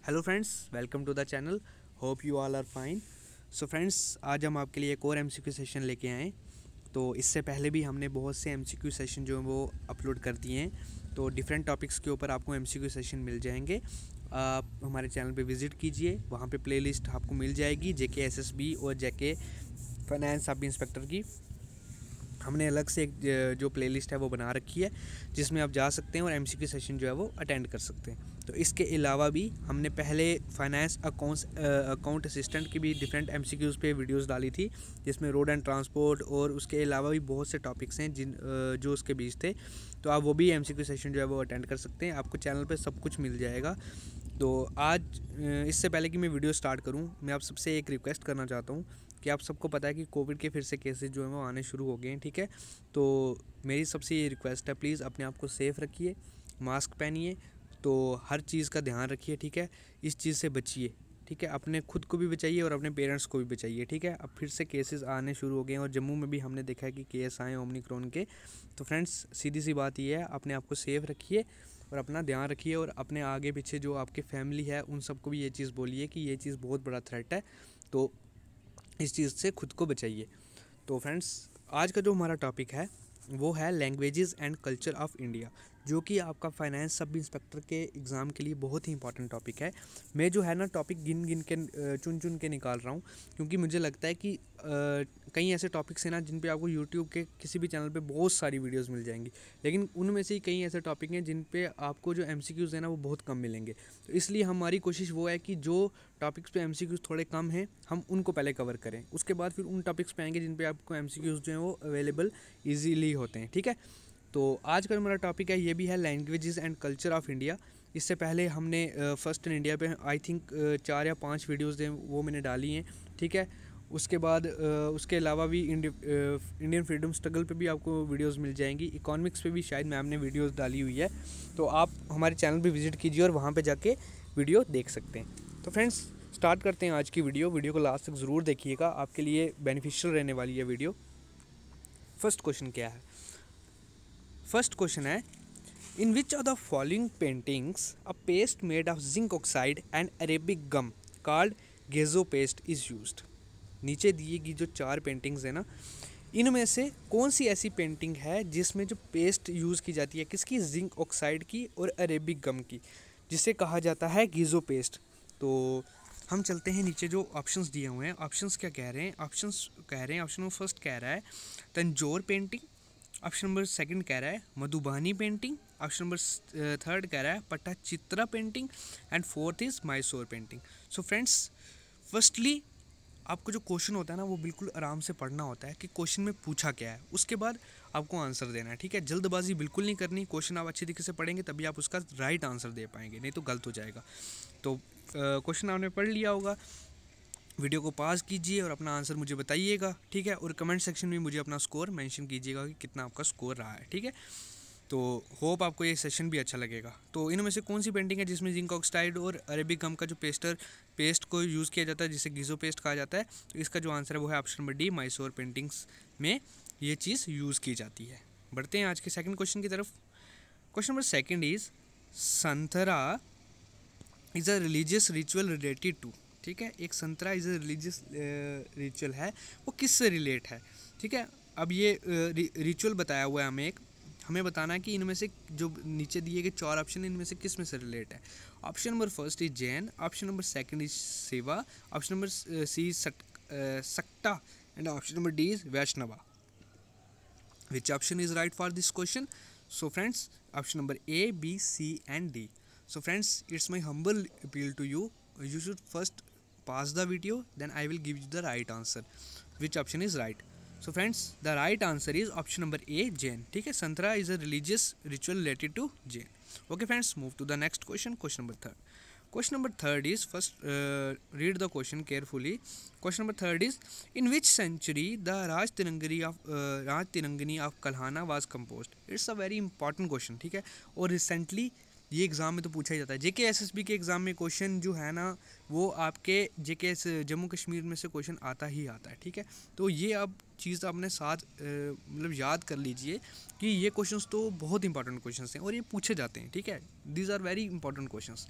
Hello friends, welcome to the channel. Hope you all are fine. So friends, आज हम आपके लिए एक और एमसीक्यू सेशन लेके आए। तो इससे पहले भी हमने बहुत से एमसीक्यू सेशन जो हैं वो अपलोड कर दिए हैं। तो डिफरेंट टॉपिक्स के ऊपर आपको एमसीक्यू सेशन मिल जाएंगे। आप हमारे चैनल पे विज़िट कीजिए, वहाँ पे प्लेलिस्ट आपको मिल जाएगी जेके एसएसबी और जेके फाइनेंस सब इंस्पेक्टर की। हमने अलग से एक जो प्लेलिस्ट है वो बना रखी है, जिसमें आप जा सकते हैं और एमसीक्यू सेशन जो है वो अटेंड कर सकते हैं। तो इसके अलावा भी हमने पहले फाइनेंस अकाउंट असिस्टेंट की भी डिफरेंट एमसीक्यूज़ पे वीडियोस डाली थी, जिसमें रोड एंड ट्रांसपोर्ट और उसके अलावा भी बहुत से टॉपिक्स हैं जो उसके बीच थे। तो आप वो भी एमसीक्यू सेशन जो है वो अटेंड कर सकते हैं। आपको चैनल पे सब कुछ मिल जाएगा। तो आज इससे पहले कि मैं वीडियो स्टार्ट करूं, मैं आप सबसे एक रिक्वेस्ट करना चाहता हूं कि आप सबको पता है कि कोविड के फिर से केसेस जो हैं वो आने शुरू हो गए हैं, ठीक है। तो मेरी सबसे ये रिक्वेस्ट है, प्लीज़ अपने आप को सेफ़ रखिए, मास्क पहनिए, तो हर चीज़ का ध्यान रखिए, ठीक है। इस चीज़ से बचिए, ठीक है। अपने खुद को भी बचाइए और अपने पेरेंट्स को भी बचाइए, ठीक है। अब फिर से केसेस आने शुरू हो गए हैं और जम्मू में भी हमने देखा है कि केस आए ओमिक्रॉन के। तो फ्रेंड्स, सीधी सी बात ये है, अपने आप को सेफ़ रखिए और अपना ध्यान रखिए, और अपने आगे पीछे जो आपके फैमिली है उन सबको भी ये चीज़ बोलिए कि ये चीज़ बहुत बड़ा थ्रेट है, तो इस चीज़ से खुद को बचाइए। तो फ्रेंड्स, आज का जो हमारा टॉपिक है वो है languages and culture of India, जो कि आपका फाइनेंस सब इंस्पेक्टर के एग्ज़ाम के लिए बहुत ही इंपॉर्टेंट टॉपिक है। मैं जो है ना टॉपिक गिन के चुन चुन के निकाल रहा हूँ, क्योंकि मुझे लगता है कि कई ऐसे टॉपिक्स हैं ना जिन पे आपको यूट्यूब के किसी भी चैनल पे बहुत सारी वीडियोस मिल जाएंगी, लेकिन उनमें से ही कई ऐसे टॉपिक हैं जिन पे आपको जो एमसीक्यूज़ हैं ना वो बहुत कम मिलेंगे। तो इसलिए हमारी कोशिश वो है कि जो टॉपिक्स पे एमसीक्यूज़ थोड़े कम हैं हम उनको पहले कवर करें, उसके बाद फिर उन टॉपिक्स पे आएंगे जिन पे आपको एमसीक्यूज़ जो हैं वो अवेलेबल ईजीली होते हैं, ठीक है। तो आज का हमारा टॉपिक है, ये भी है languages and culture of India. इससे पहले हमने फर्स्ट इन इंडिया पे आई थिंक 4 या 5 वीडियोस हैं वो मैंने डाली हैं, ठीक है। उसके बाद उसके अलावा भी इंडियन फ्रीडम स्ट्रगल पे भी आपको वीडियोस मिल जाएंगी। इकोनॉमिक्स पे भी शायद मैम ने वीडियोस डाली हुई है, तो आप हमारे चैनल पे विज़िट कीजिए और वहाँ पे जाके वीडियो देख सकते हैं। तो फ्रेंड्स, स्टार्ट करते हैं आज की वीडियो को लास्ट तक ज़रूर देखिएगा, आपके लिए बेनिफिशियल रहने वाली है वीडियो। फर्स्ट क्वेश्चन क्या है? फर्स्ट क्वेश्चन है, in which of the following paintings a paste made of zinc oxide and Arabic gum called gesso paste is used. नीचे दिए गई जो 4 पेंटिंग्स है ना, इनमें से कौन सी ऐसी पेंटिंग है जिसमें जो पेस्ट यूज़ की जाती है, किसकी? जिंक ऑक्साइड की और अरेबिक गम की, जिसे कहा जाता है गीजो पेस्ट। तो हम चलते हैं नीचे जो ऑप्शंस दिए हुए हैं। ऑप्शंस क्या कह रहे हैं? ऑप्शन नंबर फर्स्ट कह रहा है Tanjore painting. Option number second कह रहा है Madhubani painting. Option number third कह रहा है Pattachitra painting and fourth is Mysore painting. So friends, firstly आपको जो क्वेश्चन होता है ना वो बिल्कुल आराम से पढ़ना होता है कि क्वेश्चन में पूछा क्या है, उसके बाद आपको आंसर देना है, ठीक है। जल्दबाजी बिल्कुल नहीं करनी। क्वेश्चन आप अच्छी तरीके से पढ़ेंगे तभी आप उसका राइट आंसर दे पाएंगे, नहीं तो गलत हो जाएगा। तो क्वेश्चन आपने पढ़ लिया होगा, वीडियो को पॉज कीजिए और अपना आंसर मुझे बताइएगा, ठीक है। और कमेंट सेक्शन में मुझे अपना स्कोर मेंशन कीजिएगा कि कितना आपका स्कोर रहा है, ठीक है। तो होप आपको ये सेशन भी अच्छा लगेगा। तो इनमें से कौन सी पेंटिंग है जिसमें जिंक ऑक्साइड और अरेबिक गम का जो पेस्ट को यूज़ किया जाता है, जिसे गीजो पेस्ट कहा जाता है? तो इसका जो आंसर है वो है option number D, Mysore paintings में ये चीज़ यूज़ की जाती है। बढ़ते हैं आज के सेकंड क्वेश्चन की तरफ। Question number second is Santhara is a religious ritual related to, ठीक है। एक संतरा इज़ अ रिलीजियस रिचुअल है, वो किससे रिलेट है, ठीक है। अब ये रिचुअल बताया हुआ है हमें बताना है कि इनमें से जो नीचे दिए गए 4 ऑप्शन इनमें से किस में से रिलेट है। Option number first is Jain, option number second is Shaiva, option number C Shakta and option number D is Vaishnava. Which option is right for this question? So friends, option number A, B, C and D. So friends, it's my humble appeal to you. You should first pause the video, then I will give you the right answer. Which option is right? So friends, the right answer is option number A, Jain. ठीक है, संतरा is a religious ritual related to Jain. Okay friends, move to the next question. Question number third. Question number third is, first read the question carefully. Question number third is, in which century the Raj Tirangani of Kalhana was composed? It's a very important question, ठीक है। और recently ये exam में तो पूछा ही जाता है। जेके SSB के एग्ज़ाम में क्वेश्चन जो है ना वो आपके जेके जम्मू कश्मीर में से क्वेश्चन आता ही आता है, ठीक है। तो ये अब चीज़ अपने साथ मतलब याद कर लीजिए कि ये क्वेश्चंस तो बहुत इंपॉर्टेंट क्वेश्चंस हैं और ये पूछे जाते हैं, ठीक है। These are very important questions.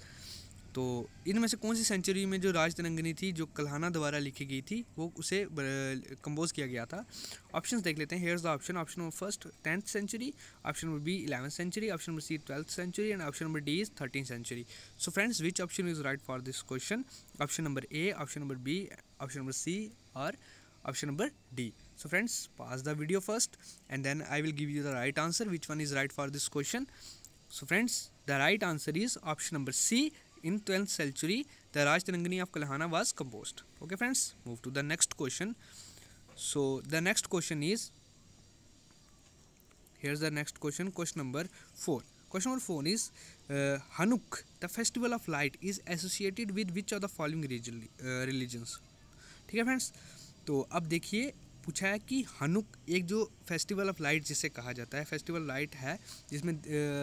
तो इनमें से कौन सी सेंचुरी में जो राज तरंगिणी थी जो कल्हाना द्वारा लिखी गई थी वो उसे कंपोज किया गया था? ऑप्शंस देख लेते हैं। Here's the option number first 10th century, option number B 11th century, option number C 12th century and option number D is 13th century. So friends, which option is right for this question? Option number A, option number B, option number C और option number D. So friends, pause the video first and then I will give you the right answer which one is right for this question. So friends, the right answer is option number C. In 12th century the Raj Tarangini of Kalhana was composed. Okay friends, move to the next question. So the next question is, here's the next question, question number 4. Question number 4 is Hanuk, the festival of light, is associated with which of the following religions? ठीक है friends, तो अब देखिए पूछा है कि हनुक एक जो फेस्टिवल ऑफ लाइट जिसे कहा जाता है, फेस्टिवल लाइट है जिसमें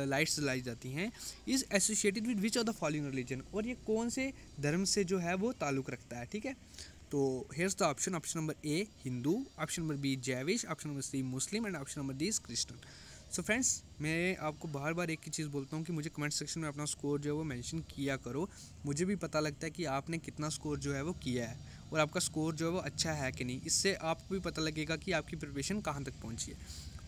लाइट्स जलाई जाती हैं, is associated with which of the following religion, और ये कौन से धर्म से जो है वो ताल्लुक़ रखता है। ठीक है, तो here's the option number A Hindu, option number B Jewish, option number C Muslim and option number D is Christian. So friends, मैं आपको बार बार एक ही चीज़ बोलता हूँ कि मुझे कमेंट सेक्शन में अपना स्कोर जो है वो मेंशन किया करो। मुझे भी पता लगता है कि आपने कितना स्कोर जो है वो किया है और आपका स्कोर जो है वो अच्छा है कि नहीं। इससे आपको भी पता लगेगा कि आपकी प्रिपरेशन कहाँ तक पहुँची है।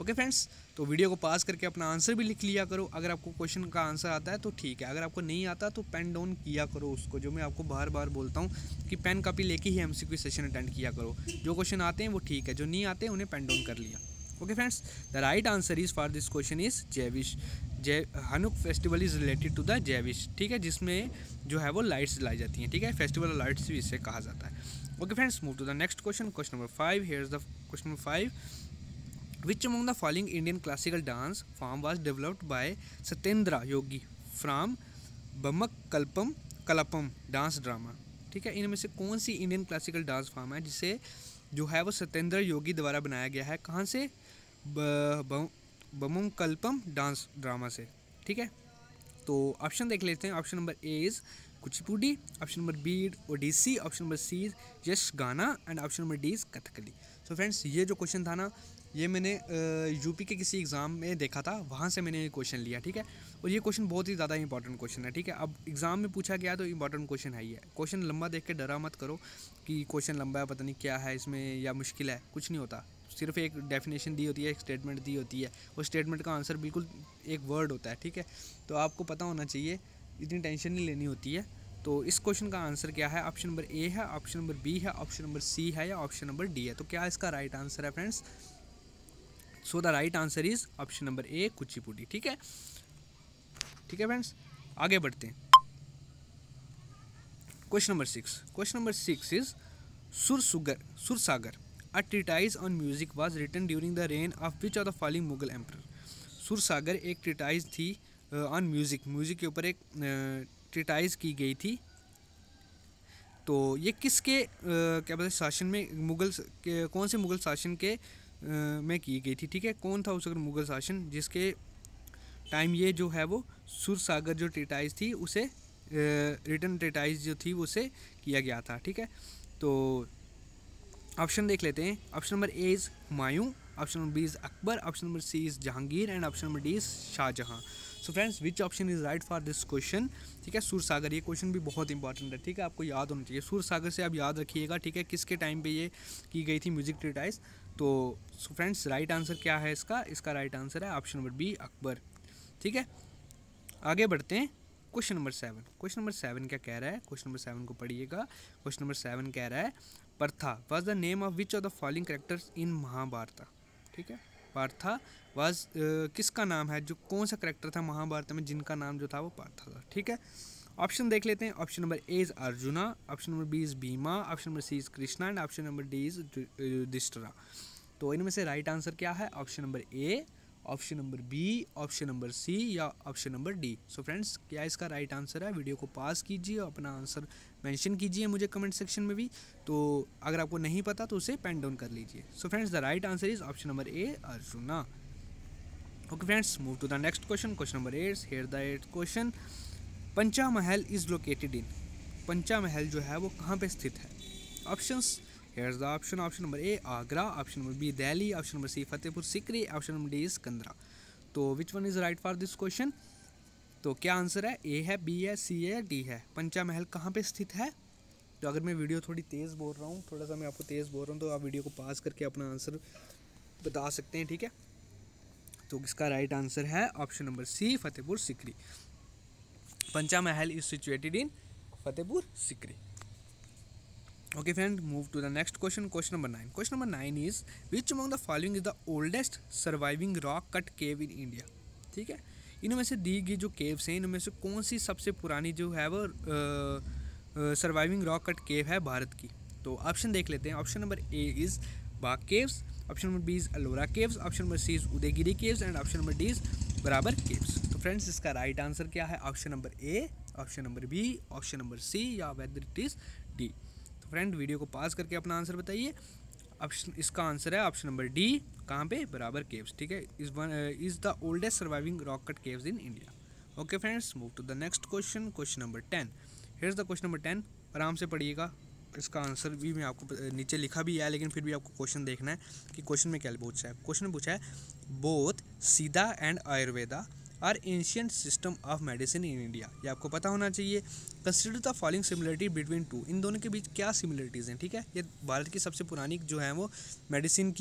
ओके फ्रेंड्स, तो वीडियो को पास करके अपना आंसर भी लिख लिया करो। अगर आपको क्वेश्चन का आंसर आता है तो ठीक है, अगर आपको नहीं आता तो पेन डाउन किया करो उसको, जो मैं आपको बार बार बोलता हूँ कि पेन कापी लेके ही MCQ सेशन अटेंड किया करो। जो क्वेश्चन आते हैं वो ठीक है, जो नहीं आते उन्हें पेन डाउन कर लिया। Okay friends, the right answer is for this question is Jewish. Hanukkah festival is related to the Jewish. ठीक है, जिसमें जो है वो लाइट्स जलाई जाती हैं। ठीक है, फेस्टिवल ऑफ लाइट्स भी इसे कहा जाता है। Okay friends, move to the next question, question number 5। Here is the question number 5। Which among the following Indian classical dance form was developed by Satyendra Yogi from बमक कलपम डांस ड्रामा? ठीक है, इनमें से कौन सी इंडियन क्लासिकल डांस फॉर्म है जिसे जो है वो सत्येंद्र योगी द्वारा बनाया गया है? कहाँ से? बमम कल्पम डांस ड्रामा से। ठीक है, तो ऑप्शन देख लेते हैं। Option number A is Kuchipudi, option number B Odissi, option number C Yakshagana and option number D is Kathakali. So friends, ये जो क्वेश्चन था ना, ये मैंने यूपी के किसी एग्ज़ाम में देखा था, वहाँ से मैंने ये क्वेश्चन लिया। ठीक है, और ये क्वेश्चन बहुत ही ज़्यादा इंपॉर्टेंट क्वेश्चन है। ठीक है, अब एग्ज़ाम में पूछा गया तो इंपॉर्टेंट क्वेश्चन है ही है। क्वेश्चन लंबा देख के डरा मत करो कि क्वेश्चन लंबा है, पता नहीं क्या है इसमें या मुश्किल है, कुछ नहीं होता। सिर्फ एक डेफिनेशन दी होती है, एक स्टेटमेंट दी होती है, और स्टेटमेंट का आंसर बिल्कुल एक वर्ड होता है। ठीक है, तो आपको पता होना चाहिए, इतनी टेंशन नहीं लेनी होती है। तो इस क्वेश्चन का आंसर क्या है? ऑप्शन नंबर ए है, ऑप्शन नंबर बी है, ऑप्शन नंबर सी है या ऑप्शन नंबर डी है? तो क्या इसका राइट आंसर है friends? So the right answer is option number ए कुचिपुड़ी। ठीक है, ठीक है फ्रेंड्स, आगे बढ़ते हैं। Question number 6। Question number 6 is Sursagar, a treatise on music was written during the reign of which of the following Mughal emperor? Sursagar एक treatise थी on music के ऊपर एक ट्रीटाइज की गई थी। तो ये किसके क्या बोलते शासन में, मुग़ल के कौन से मुग़ल शासन के में की गई थी? ठीक है, कौन था उस मुग़ल शासन जिसके टाइम ये जो है वो सुरसागर जो ट्रीटाइज थी उसे रिटन ट्रीटाइज जो थी उसे किया गया था। ठीक है, तो ऑप्शन देख लेते हैं। Option number A is Humayun, option number B is Akbar, option number C is Jahangir and option number D is Shahjahan. So friends, which option is right for this question? ठीक है, सुरसागर, ये क्वेश्चन भी बहुत इंपॉर्टेंट है। ठीक है, आपको याद होना चाहिए। सुरसागर से आप याद रखिएगा। ठीक है, किसके टाइम पे ये की गई थी म्यूज़िक ट्रीटाइज? तो फ्रेंड्स, राइट आंसर क्या है इसका? इसका राइट आंसर है ऑप्शन नंबर बी अकबर। ठीक है, आगे बढ़ते हैं। Question number 7। क्वेश्चन नंबर 7 क्या कह रहा है? क्वेश्चन नंबर 7 को पढ़िएगा। क्वेश्चन नंबर 7 कह रहा है Partha was the name of which of the following characters in Mahabharata? ठीक है, पार्था वाज किसका नाम है, जो कौन सा करेक्टर था महाभारत में जिनका नाम जो था वो पार्था था? ठीक है, ऑप्शन देख लेते हैं। Option number A is Arjuna, option number B is Bhima, option number C is Krishna and option number D is Yudhishthira. तो इनमें से राइट आंसर क्या है? Option number A, option number B, option number C या option number D. So friends, क्या इसका right answer है? Video को पास कीजिए और अपना आंसर मेंशन कीजिए मुझे कमेंट सेक्शन में भी। तो अगर आपको नहीं पता तो उसे पेन डाउन कर लीजिए। So friends, the right answer is option number A Arjuna. Okay friends, move to the next question, question number 8। Here the 8th question, Pancha Mahal is located in? पंचा महल जो है वो कहाँ पे स्थित है? Options, here's the option. Option number A Agra, option number B Delhi, option number C Fatehpur Sikri, option number D is Kandra. तो which one is right for this question? तो क्या आंसर है? ए है, बी है, सी है या डी है? पंचा महल कहाँ पे स्थित है? तो अगर मैं वीडियो थोड़ी तेज़ बोल रहा हूँ, थोड़ा सा मैं आपको तेज़ बोल रहा हूँ, तो आप वीडियो को पॉज करके अपना आंसर बता सकते हैं, ठीक है। तो इसका राइट आंसर है option number C, Fatehpur Sikri. Pancha Mahal is situated in Fatehpur Sikri. Okay friend, move to the next question. Question number 9. Question number 9 is which among the following is the oldest surviving rock cut cave in India? ठीक है, इनमें से दी गई जो caves हैं, इनमें से कौन सी सबसे पुरानी जो है वो सर्वाइविंग रॉक कट केव है भारत की? तो ऑप्शन देख लेते हैं। Option number A is Bagh caves, option number B is Ellora caves, option number C is Udayagiri caves and option number D is Barabar caves. तो फ्रेंड्स इसका राइट आंसर क्या है? Option number A, option number B, option number C या whether it is D. तो friend video को pass करके अपना answer बताइए। ऑप्शन इसका आंसर है ऑप्शन नंबर डी, कहाँ पे? बराबर केव्स, ठीक है। Is the oldest surviving rock cut caves in India. Okay friends, move to the next question. Question number 10। Here is the question number 10, आराम से पढ़िएगा। इसका आंसर भी मैं आपको नीचे लिखा भी है, लेकिन फिर भी आपको क्वेश्चन देखना है कि क्वेश्चन में क्या पूछा है। क्वेश्चन में पूछा है both Siddha and Ayurveda are ancient system of medicine in India. ये आपको पता होना चाहिए। Consider the following similarity between two, इन दोनों के बीच क्या सिमिलरिटीज़ हैं, ठीक है। ये भारत की सबसे पुरानी जो है वो मेडिसिन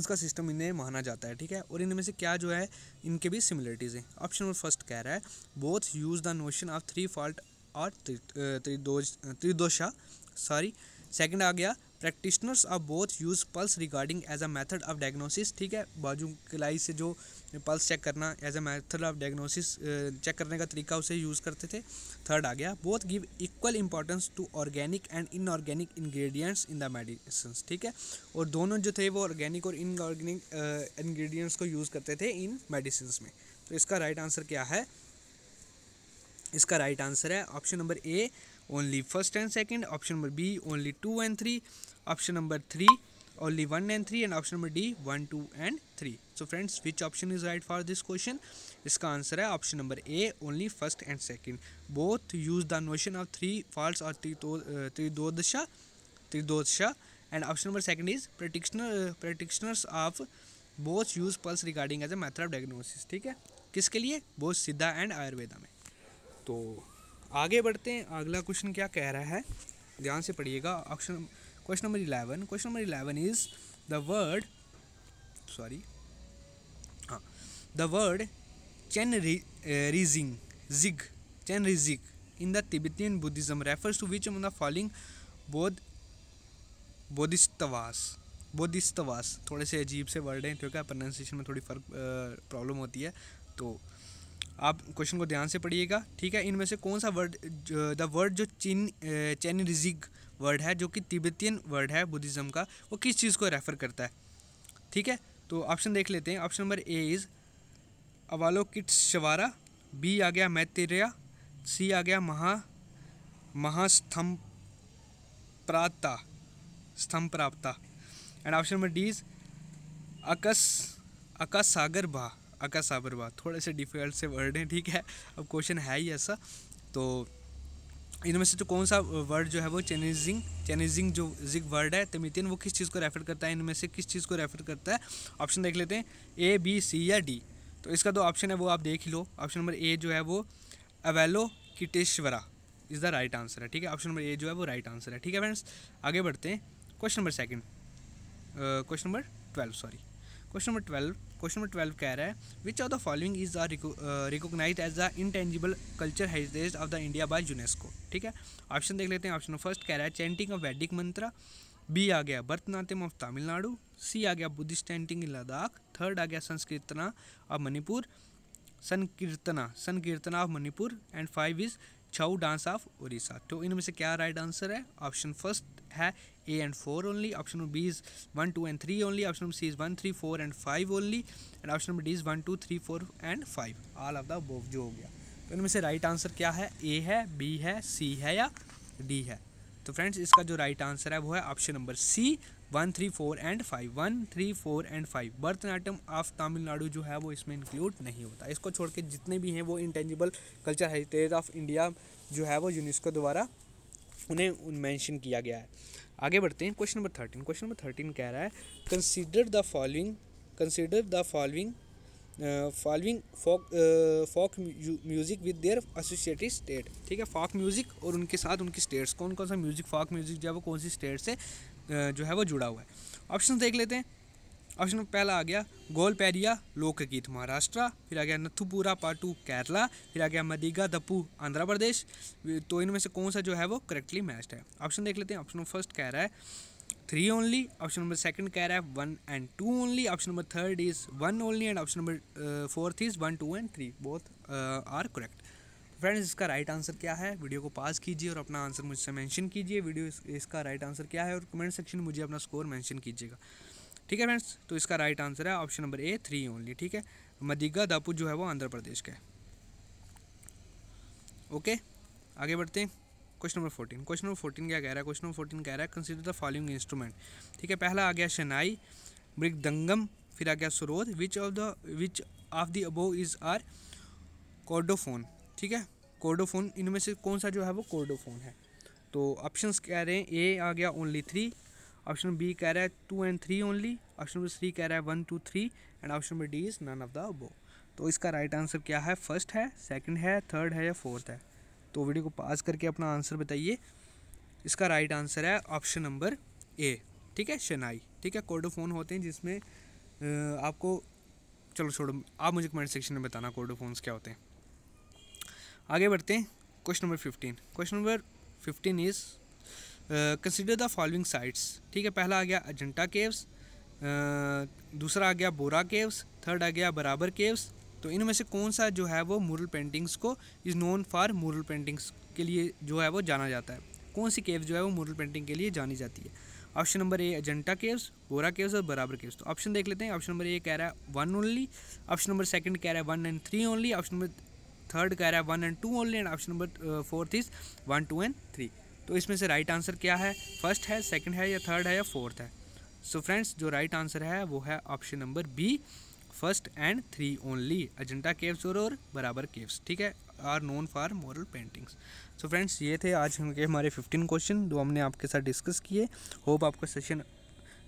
का सिस्टम इन्हें माना जाता है, ठीक है। और इनमें से क्या जो है इनके भी सिमिलरिटीज़ हैं। ऑप्शन नंबर फर्स्ट कह रहा है both use the notion of three fault और त्रिदोषा, सॉरी। सेकंड आ गया practitioners of both use pulse regarding as a method of diagnosis, ठीक है। बाजू कलाई से जो पल्स चेक करना as a method of diagnosis, check करने का तरीका उसे यूज़ करते थे। थर्ड आ गया both give equal importance to organic and inorganic ingredients in the medicine, ठीक है। और दोनों जो थे वो ऑर्गेनिक और इनऑर्गेनिक इंग्रेडिएंट्स को यूज़ करते थे इन मेडिसिन में। तो इसका राइट आंसर क्या है? इसका राइट आंसर है option number A, only first and second, option number B only 2 and 3, option number 3 only 1 and 3 and option number D 1, 2 and 3. So friends, which option is right for this question? इसका answer है option number A, only first and second. Both use the notion of three faults और tridosha and option number second is practitioners of both use pulse regarding as a method of diagnosis, ठीक है। किसके लिए? Both Siddha and Ayurveda में। तो आगे बढ़ते हैं। अगला क्वेश्चन क्या कह रहा है, ध्यान से पढ़िएगा। Option question number 11। Question number 11 is the word Chenrezig in the Tibetan Buddhism refers to which among the following bodhisattvas. थोड़े से अजीब से वर्ड हैं, क्योंकि प्रोनाउंसिएशन में थोड़ी प्रॉब्लम होती है, तो आप क्वेश्चन को ध्यान से पढ़िएगा, ठीक है। इनमें से कौन सा वर्ड, द वर्ड जो चेनरिजिग वर्ड है, जो कि तिब्बतियन वर्ड है बुद्धिज़्म का, वो किस चीज़ को रेफ़र करता है, ठीक है। तो ऑप्शन देख लेते हैं। Option number A is Avalokiteshvara, B आ गया मैत्रेय, सी आ गया Mahasthamaprapta and option number D is Akasagarbha. थोड़े से डिफिकल्ट से वर्ड हैं, ठीक है। अब क्वेश्चन है ही ऐसा। तो इनमें से तो कौन सा वर्ड जो है वो चेनरिजिंग जो जिग वर्ड है तिब्बतियन, वो किस चीज़ को रेफर करता है? इनमें से किस चीज़ को रेफर करता है? ऑप्शन देख लेते हैं, ए, बी, सी या डी। तो इसका जो ऑप्शन है वो आप देख लो। ऑप्शन नंबर ए जो है वो Avalokiteshvara is the right answer है, ठीक है। ऑप्शन नंबर ए जो है वो राइट आंसर है, ठीक है फ्रेंड्स। आगे बढ़ते हैं। क्वेश्चन नंबर 12 कह रहा है which of the following is recognised as the intangible culture heritage of the India by UNESCO, ठीक है। ऑप्शन देख लेते हैं। ऑप्शन फर्स्ट कह रहा है चैंटिंग ऑफ वैदिक मंत्र, बी आ गया भरतनाट्यम ऑफ तमिलनाडु, सी आ गया Buddhist chanting in Ladakh, third आ गया Sankirtana of Manipur of Manipur and 5 is Chhau dance of Orissa. तो इनमें से क्या राइट आंसर है? ऑप्शन फर्स्ट है A and 4 only, option number B is 1, 2 and 3 only, option number C is 1, 3, 4 and 5 only, and option number D is 1, 2, 3, 4 and 5, all of the above जो हो गया। तो इनमें से राइट आंसर क्या है? A है, B है, C है या D है? तो फ्रेंड्स इसका जो राइट आंसर है वो है option number C, 1, 3, 4 and 5, 1, 3, 4 and 5। Bharatanatyam of Tamil Nadu जो है वो इसमें इंक्लूड नहीं होता। इसको छोड़ के जितने भी हैं वो intangible culture heritage of India जो है वो यूनेस्को द्वारा उन्हें मेंशन किया गया है। आगे बढ़ते हैं। क्वेश्चन नंबर 13 कह रहा है consider the following following folk music with their associated state. ठीक है, फोक म्यूज़िक और उनके साथ उनकी स्टेट्स, कौन कौन सा म्यूज़िक फोक म्यूज़िक जो है वो कौन सी स्टेट से जो है वो जुड़ा हुआ है। ऑप्शन देख लेते हैं। ऑप्शन पहला आ गया गोलपैरिया लोकगीत महाराष्ट्र, फिर आ गया नथुपुरा पाटू केरला, फिर आ गया मदिगा दप्पू आंध्र प्रदेश। तो इनमें से कौन सा जो है वो करेक्टली मैच्ड है। ऑप्शन देख लेते हैं। ऑप्शन फर्स्ट कह रहा है 3 ओनली, ऑप्शन नंबर सेकंड कह रहा है 1 and 2 only, option number third is 1 only and option number fourth is 1, 2 and 3 both are correct. Friends, इसका राइट आंसर क्या है, वीडियो को पॉज कीजिए और अपना आंसर मुझसे मेंशन कीजिए। वीडियो इसका राइट आंसर क्या है और कमेंट सेक्शन में मुझे अपना स्कोर मेंशन कीजिएगा। ठीक है फ्रेंड्स, तो इसका राइट आंसर है ऑप्शन नंबर ए 3 ओनली। ठीक है, मदिगा दापू जो है वो आंध्र प्रदेश का है। ओके, आगे बढ़ते हैं। Question number 14। क्वेश्चन नंबर 14 क्या कह रहा है। क्वेश्चन नंबर 14 कह रहा है कंसीडर द फॉलोइंग इंस्ट्रूमेंट। ठीक है, पहला आ गया शनाई, मृदंगम, फिर आ गया sarod. Which of the above is are chordophone. ठीक है, कॉर्डोफोन, इनमें से कौन सा जो है वो कॉर्डोफोन है। तो ऑप्शंस कह रहे हैं ए आ गया ओनली 3, ऑप्शन बी कह रहा है 2 and 3 ओनली, ऑप्शन नंबर 3 कह रहा है 1, 2, 3 and option number D is none of the above. तो इसका राइट आंसर क्या है, फर्स्ट है, सेकंड है, थर्ड है या फोर्थ है। तो वीडियो को पॉज करके अपना आंसर बताइए। इसका राइट आंसर है ऑप्शन नंबर ए। ठीक है, शनाई। ठीक है, कॉर्डोफोन होते हैं जिसमें आपको, चलो छोड़ो, आप मुझे कमेंट सेक्शन में बताना कॉर्डोफोन्स क्या होते हैं। आगे बढ़ते हैं। Question number 15। Question number 15 is consider the following sites. ठीक है, पहला आ गया अजंता केव्स, दूसरा आ गया बोरा केव्स, थर्ड आ गया बराबर केव्स। तो इनमें से कौन सा जो है वो मुरल पेंटिंग्स को is known for mural paintings के लिए जो है वो जाना जाता है। कौन सी केव्स जो है वो मुरल पेंटिंग के लिए जानी जाती है। ऑप्शन नंबर ए अजंता केव्स, बोरा केव्स और बराबर केव्स। तो ऑप्शन देख लेते हैं। ऑप्शन नंबर ए कह रहा है 1 ओनली, ऑप्शन नंबर सेकंड कह रहा है 1 and 3 only, option number third कह रहा है 1 and 2 only and option number fourth is 1, 2 and 3। तो इसमें से राइट आंसर क्या है, फर्स्ट है, सेकंड है या थर्ड है या फोर्थ है। सो फ्रेंड्स, जो राइट आंसर है वो है option number B, first and 3 only. Ajanta caves और बराबर केव्स, ठीक है, are known for mural paintings. So friends, ये थे आज के हमारे 15 क्वेश्चन जो हमने आपके साथ डिस्कस किए। होप आपको सेशन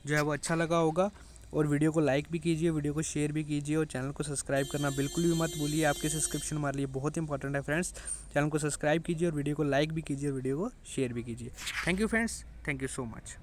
जो है वो अच्छा लगा होगा और वीडियो को लाइक भी कीजिए, वीडियो को शेयर भी कीजिए और चैनल को सब्सक्राइब करना बिल्कुल भी मत भूलिए। आपके सब्सक्रिप्शन हमारे लिए बहुत इंपॉर्टेंट है फ्रेंड्स। चैनल को सब्सक्राइब कीजिए और वीडियो को लाइक भी कीजिए, वीडियो को शेयर भी कीजिए। Thank you friends, thank you so much.